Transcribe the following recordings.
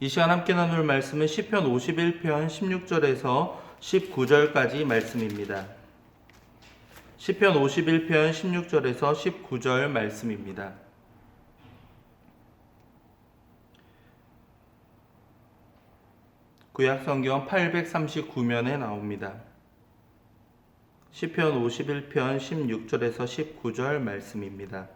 이 시간 함께 나눌 말씀은 시편 51편 16절에서 19절까지 말씀입니다. 시편 51편 16절에서 19절 말씀입니다. 구약성경 839면에 나옵니다. 시편 51편 16절에서 19절 말씀입니다.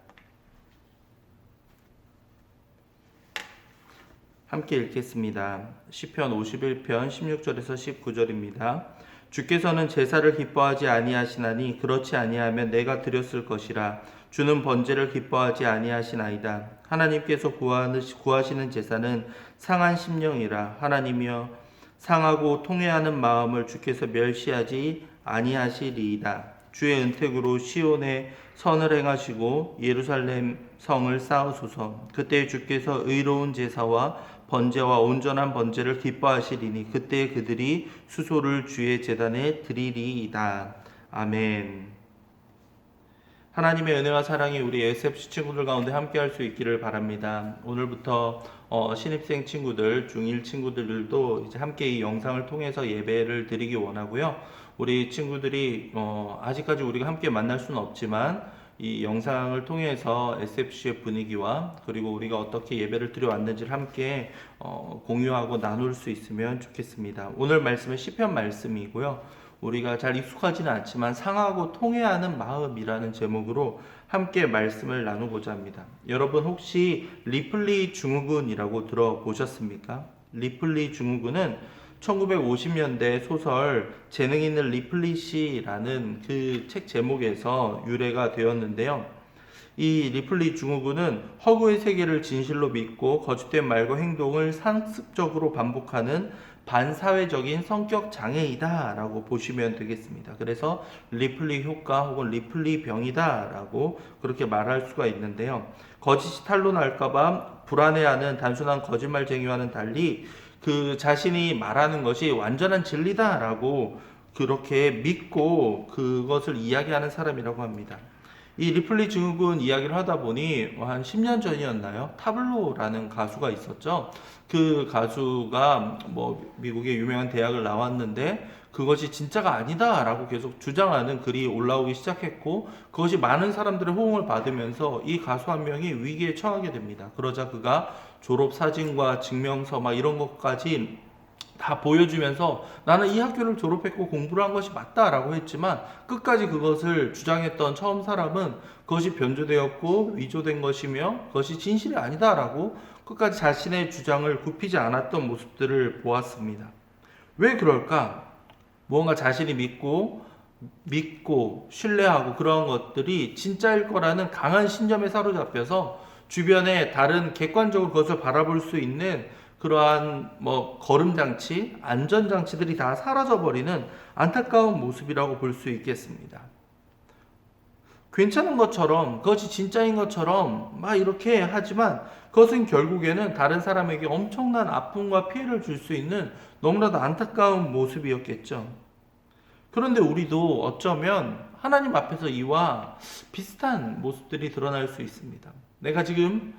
함께 읽겠습니다. 시편 51편 16절에서 19절입니다. 주께서는 제사를 기뻐하지 아니하시나니 그렇지 아니하면 내가 드렸을 것이라. 주는 번제를 기뻐하지 아니하시나이다. 하나님께서 구하시는 제사는 상한 심령이라. 하나님이여 상하고 통회하는 마음을 주께서 멸시하지 아니하시리이다. 주의 은택으로 시온에 선을 행하시고 예루살렘 성을 쌓으소서. 그때 주께서 의로운 제사와 번제와 온전한 번제를 기뻐하시리니 그때 그들이 수소를 주의 제단에 드리리이다. 아멘. 하나님의 은혜와 사랑이 우리 SFC 친구들 가운데 함께 할 수 있기를 바랍니다. 오늘부터 신입생 친구들, 중1 친구들도 이제 함께 이 영상을 통해서 예배를 드리기 원하고요. 우리 친구들이 아직까지 우리가 함께 만날 수는 없지만 이 영상을 통해서 SFC의 분위기와 그리고 우리가 어떻게 예배를 드려왔는지를 함께 공유하고 나눌 수 있으면 좋겠습니다. 오늘 말씀은 시편 말씀이고요. 우리가 잘 익숙하지는 않지만 상하고 통회하는 마음이라는 제목으로 함께 말씀을 나누고자 합니다. 여러분 혹시 리플리 증후군이라고 들어보셨습니까? 리플리 증후군은 1950년대 소설 재능 있는 리플리 씨라는 그 책 제목에서 유래가 되었는데요. 이 리플리 증후군은 허구의 세계를 진실로 믿고 거짓된 말과 행동을 상습적으로 반복하는 반사회적인 성격 장애이다 라고 보시면 되겠습니다. 그래서 리플리 효과 혹은 리플리 병이다 라고 그렇게 말할 수가 있는데요. 거짓이 탄로날까봐 불안해하는 단순한 거짓말쟁이와는 달리 그 자신이 말하는 것이 완전한 진리다 라고 그렇게 믿고 그것을 이야기하는 사람이라고 합니다. 이 리플리 증후군 이야기를 하다 보니 한 10년 전이었나요? 타블로라는 가수가 있었죠. 그 가수가 미국의 유명한 대학을 나왔는데 그것이 진짜가 아니다라고 계속 주장하는 글이 올라오기 시작했고 그것이 많은 사람들의 호응을 받으면서 이 가수 한 명이 위기에 처하게 됩니다. 그러자 그가 졸업 사진과 증명서 이런 것까지 다 보여주면서 나는 이 학교를 졸업했고 공부를 한 것이 맞다라고 했지만 끝까지 그것을 주장했던 처음 사람은 그것이 변조되었고 위조된 것이며 그것이 진실이 아니다라고 끝까지 자신의 주장을 굽히지 않았던 모습들을 보았습니다. 왜 그럴까? 무언가 자신이 믿고 신뢰하고 그런 것들이 진짜일 거라는 강한 신념에 사로잡혀서 주변에 다른 객관적으로 그것을 바라볼 수 있는 그러한 거름장치, 안전장치들이 다 사라져버리는 안타까운 모습이라고 볼 수 있겠습니다. 괜찮은 것처럼 그것이 진짜인 것처럼 이렇게 하지만 그것은 결국에는 다른 사람에게 엄청난 아픔과 피해를 줄 수 있는 너무나도 안타까운 모습이었겠죠. 그런데 우리도 어쩌면 하나님 앞에서 이와 비슷한 모습들이 드러날 수 있습니다. 내가 지금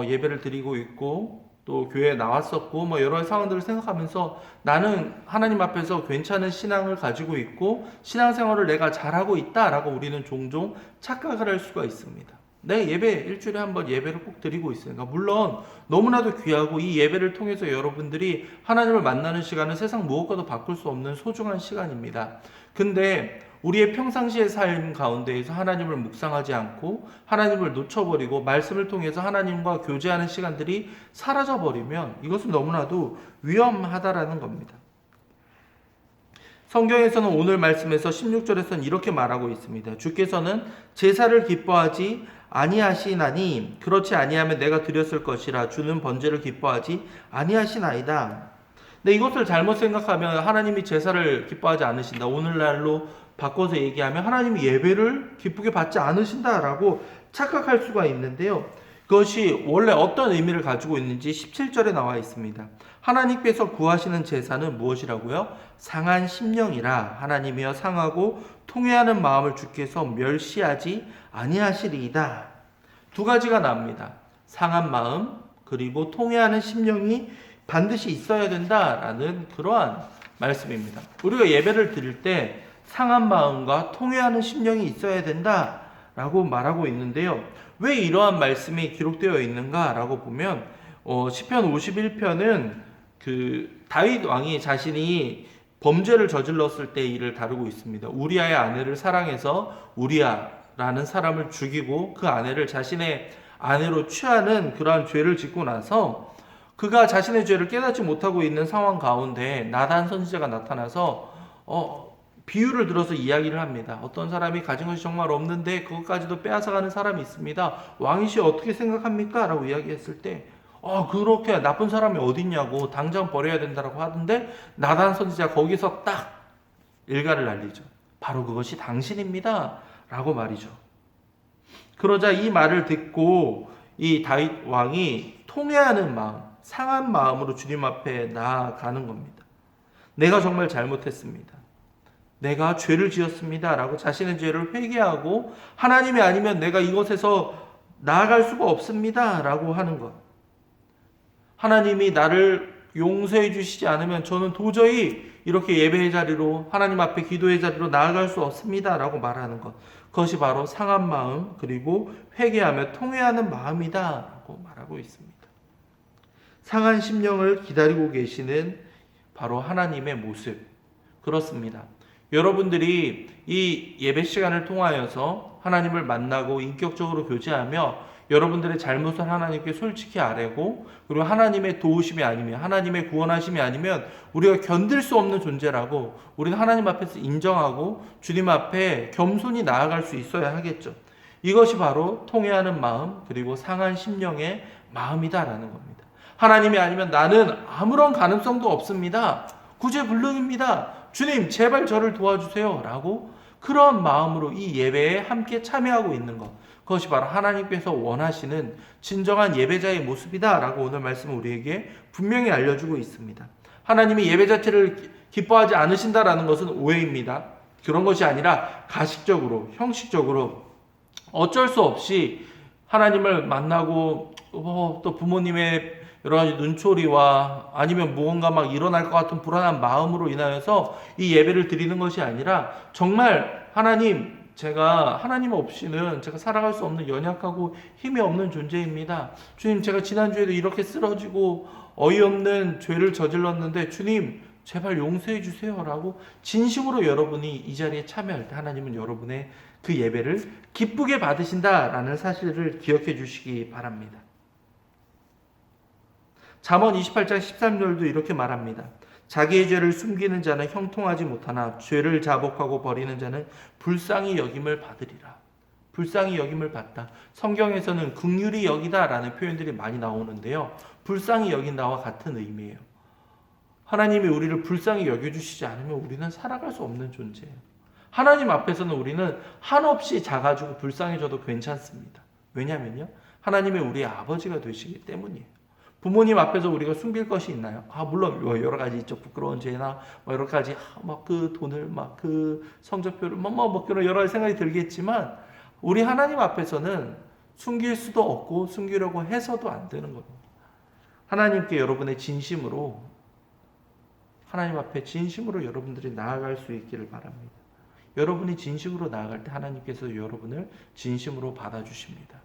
예배를 드리고 있고 또 교회에 나왔었고 여러 상황들을 생각하면서 나는 하나님 앞에서 괜찮은 신앙을 가지고 있고 신앙생활을 내가 잘하고 있다라고 우리는 종종 착각을 할 수가 있습니다. 내 예배 일주일에 한 번 예배를 꼭 드리고 있으니까 물론 너무나도 귀하고 이 예배를 통해서 여러분들이 하나님을 만나는 시간은 세상 무엇과도 바꿀 수 없는 소중한 시간입니다. 근데 우리의 평상시의 삶 가운데에서 하나님을 묵상하지 않고 하나님을 놓쳐버리고 말씀을 통해서 하나님과 교제하는 시간들이 사라져버리면 이것은 너무나도 위험하다라는 겁니다. 성경에서는 오늘 말씀에서 16절에서는 이렇게 말하고 있습니다. 주께서는 제사를 기뻐하지 아니하시나니 그렇지 아니하면 내가 드렸을 것이라. 주는 번제를 기뻐하지 아니하시나이다. 근데 이것을 잘못 생각하면 하나님이 제사를 기뻐하지 않으신다. 오늘날로 바꿔서 얘기하면 하나님이 예배를 기쁘게 받지 않으신다라고 착각할 수가 있는데요. 그것이 원래 어떤 의미를 가지고 있는지 17절에 나와 있습니다. 하나님께서 구하시는 제사는 무엇이라고요? 상한 심령이라. 하나님이여 상하고 통회하는 마음을 주께서 멸시하지 아니하시리이다. 두 가지가 나옵니다. 상한 마음 그리고 통회하는 심령이 반드시 있어야 된다라는 그러한 말씀입니다. 우리가 예배를 드릴 때 상한 마음과 통회하는 심령이 있어야 된다라고 말하고 있는데요. 왜 이러한 말씀이 기록되어 있는가라고 보면 시편 51편은 그 다윗 왕이 자신이 범죄를 저질렀을 때 일을 다루고 있습니다. 우리아의 아내를 사랑해서 우리아라는 사람을 죽이고 그 아내를 자신의 아내로 취하는 그러한 죄를 짓고 나서 그가 자신의 죄를 깨닫지 못하고 있는 상황 가운데 나단 선지자가 나타나서 비유를 들어서 이야기를 합니다. 어떤 사람이 가진 것이 정말 없는데 그것까지도 빼앗아가는 사람이 있습니다. 왕이시 어떻게 생각합니까? 라고 이야기했을 때 그렇게 나쁜 사람이 어딨냐고 당장 버려야 된다고 하던데 나단 선지자 거기서 딱 일가를 날리죠. 바로 그것이 당신입니다. 라고 말이죠. 그러자 이 말을 듣고 이 다윗 왕이 통회하는 마음, 상한 마음으로 주님 앞에 나아가는 겁니다. 내가 정말 잘못했습니다. 내가 죄를 지었습니다. 라고 자신의 죄를 회개하고 하나님이 아니면 내가 이곳에서 나아갈 수가 없습니다. 라고 하는 것. 하나님이 나를 용서해 주시지 않으면 저는 도저히 이렇게 예배의 자리로 하나님 앞에 기도의 자리로 나아갈 수 없습니다. 라고 말하는 것. 그것이 바로 상한 마음 그리고 회개하며 통회하는 마음이다. 라고 말하고 있습니다. 상한 심령을 기다리고 계시는 바로 하나님의 모습. 그렇습니다. 여러분들이 이 예배 시간을 통하여서 하나님을 만나고 인격적으로 교제하며 여러분들의 잘못을 하나님께 솔직히 아뢰고 그리고 하나님의 도우심이 아니면 하나님의 구원하심이 아니면 우리가 견딜 수 없는 존재라고 우리는 하나님 앞에서 인정하고 주님 앞에 겸손히 나아갈 수 있어야 하겠죠. 이것이 바로 통회하는 마음 그리고 상한 심령의 마음이다라는 겁니다. 하나님이 아니면 나는 아무런 가능성도 없습니다. 구제불능입니다. 주님 제발 저를 도와주세요 라고 그런 마음으로 이 예배에 함께 참여하고 있는 것, 그것이 바로 하나님께서 원하시는 진정한 예배자의 모습이다 라고 오늘 말씀은 우리에게 분명히 알려주고 있습니다. 하나님이 예배 자체를 기뻐하지 않으신다라는 것은 오해입니다. 그런 것이 아니라 가식적으로 형식적으로 어쩔 수 없이 하나님을 만나고 또 부모님의 여러 가지 눈초리와 아니면 무언가 막 일어날 것 같은 불안한 마음으로 인하여서 이 예배를 드리는 것이 아니라 정말 하나님, 제가 하나님 없이는 제가 살아갈 수 없는 연약하고 힘이 없는 존재입니다. 주님, 제가 지난주에도 이렇게 쓰러지고 어이없는 죄를 저질렀는데 주님 제발 용서해 주세요 라고 진심으로 여러분이 이 자리에 참여할 때 하나님은 여러분의 그 예배를 기쁘게 받으신다라는 사실을 기억해 주시기 바랍니다. 잠언 28장 13절도 이렇게 말합니다. 자기의 죄를 숨기는 자는 형통하지 못하나 죄를 자복하고 버리는 자는 불쌍히 여김을 받으리라. 불쌍히 여김을 받다. 성경에서는 긍휼히 여기다라는 표현들이 많이 나오는데요. 불쌍히 여긴다와 같은 의미예요. 하나님이 우리를 불쌍히 여겨주시지 않으면 우리는 살아갈 수 없는 존재예요. 하나님 앞에서는 우리는 한없이 작아지고 불쌍해져도 괜찮습니다. 왜냐하면요, 하나님이 우리의 아버지가 되시기 때문이에요. 부모님 앞에서 우리가 숨길 것이 있나요? 물론 여러 가지 있죠. 부끄러운 죄나 여러 가지 막 그 돈을 막 그 성적표를 그런 여러 가지 생각이 들겠지만 우리 하나님 앞에서는 숨길 수도 없고 숨기려고 해서도 안 되는 겁니다. 하나님께 여러분의 진심으로 하나님 앞에 진심으로 여러분들이 나아갈 수 있기를 바랍니다. 여러분이 진심으로 나아갈 때 하나님께서 여러분을 진심으로 받아주십니다.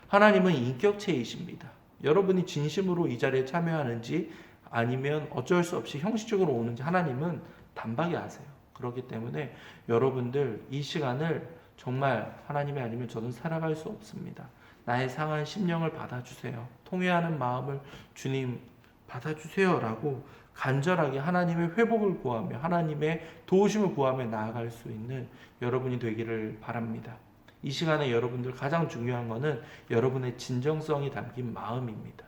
하나님은 인격체이십니다. 여러분이 진심으로 이 자리에 참여하는지 아니면 어쩔 수 없이 형식적으로 오는지 하나님은 단박에 아세요. 그렇기 때문에 여러분들 이 시간을 정말 하나님이 아니면 저는 살아갈 수 없습니다. 나의 상한 심령을 받아주세요. 통회하는 마음을 주님 받아주세요 라고 간절하게 하나님의 회복을 구하며 하나님의 도우심을 구하며 나아갈 수 있는 여러분이 되기를 바랍니다. 이 시간에 여러분들 가장 중요한 것은 여러분의 진정성이 담긴 마음입니다.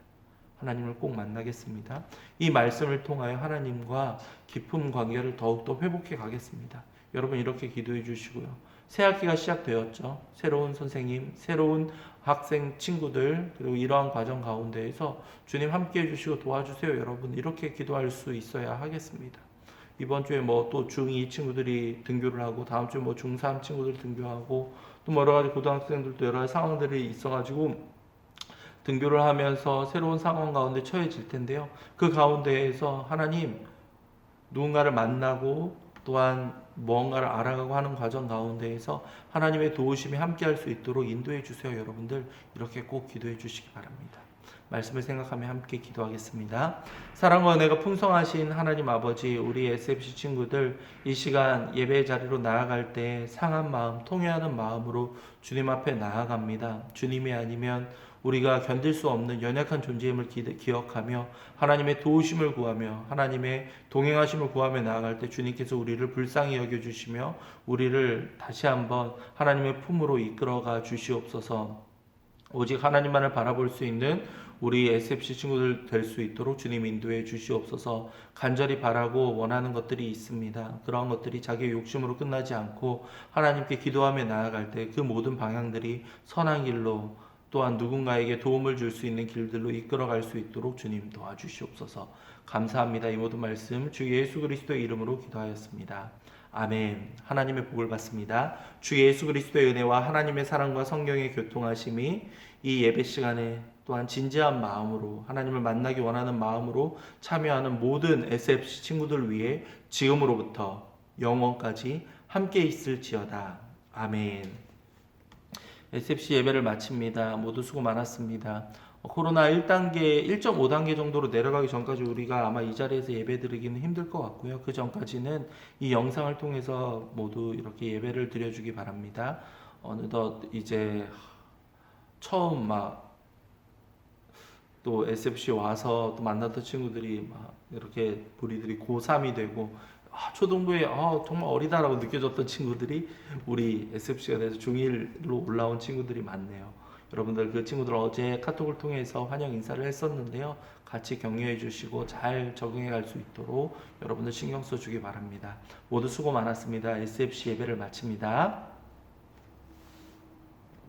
하나님을 꼭 만나겠습니다. 이 말씀을 통하여 하나님과 깊은 관계를 더욱더 회복해 가겠습니다. 여러분 이렇게 기도해 주시고요. 새 학기가 시작되었죠. 새로운 선생님, 새로운 학생 친구들 그리고 이러한 과정 가운데에서 주님 함께 해주시고 도와주세요. 여러분 이렇게 기도할 수 있어야 하겠습니다. 이번 주에 또 중2 친구들이 등교를 하고 다음 주에 중3 친구들 등교하고 또 여러 가지 고등학생들도 여러 가지 상황들이 있어가지고 등교를 하면서 새로운 상황 가운데 처해질 텐데요. 그 가운데에서 하나님 누군가를 만나고 또한 무언가를 알아가고 하는 과정 가운데에서 하나님의 도우심이 함께할 수 있도록 인도해 주세요. 여러분들 이렇게 꼭 기도해 주시기 바랍니다. 말씀을 생각하며 함께 기도하겠습니다. 사랑과 은혜가 풍성하신 하나님 아버지, 우리 SFC 친구들 이 시간 예배 자리로 나아갈 때 상한 마음, 통회하는 마음으로 주님 앞에 나아갑니다. 주님이 아니면 우리가 견딜 수 없는 연약한 존재임을 기억하며 하나님의 도우심을 구하며 하나님의 동행하심을 구하며 나아갈 때 주님께서 우리를 불쌍히 여겨주시며 우리를 다시 한번 하나님의 품으로 이끌어가 주시옵소서. 오직 하나님만을 바라볼 수 있는 우리 SFC 친구들 될 수 있도록 주님 인도해 주시옵소서. 간절히 바라고 원하는 것들이 있습니다. 그러한 것들이 자기의 욕심으로 끝나지 않고 하나님께 기도하며 나아갈 때 그 모든 방향들이 선한 길로 또한 누군가에게 도움을 줄 수 있는 길들로 이끌어갈 수 있도록 주님 도와주시옵소서. 감사합니다. 이 모든 말씀 주 예수 그리스도의 이름으로 기도하였습니다. 아멘. 하나님의 복을 받습니다. 주 예수 그리스도의 은혜와 하나님의 사랑과 성령의 교통하심이 이 예배 시간에 또한 진지한 마음으로 하나님을 만나기 원하는 마음으로 참여하는 모든 SFC 친구들 위해 지금으로부터 영원까지 함께 있을지어다. 아멘. SFC 예배를 마칩니다. 모두 수고 많았습니다. 코로나 1단계, 1.5단계 정도로 내려가기 전까지 우리가 아마 이 자리에서 예배 드리기는 힘들 것 같고요. 그 전까지는 이 영상을 통해서 모두 이렇게 예배를 드려주기 바랍니다. 어느덧 이제 처음 막 또 SFC 와서 또 만났던 친구들이 막 이렇게 우리들이 고3이 되고 초등부에 정말 어리다라고 느껴졌던 친구들이 우리 SFC가 돼서 중1로 올라온 친구들이 많네요. 여러분들 그 친구들 어제 카톡을 통해서 환영 인사를 했었는데요. 같이 격려해 주시고 잘 적응해 갈 수 있도록 여러분들 신경 써 주기 바랍니다. 모두 수고 많았습니다. SFC 예배를 마칩니다.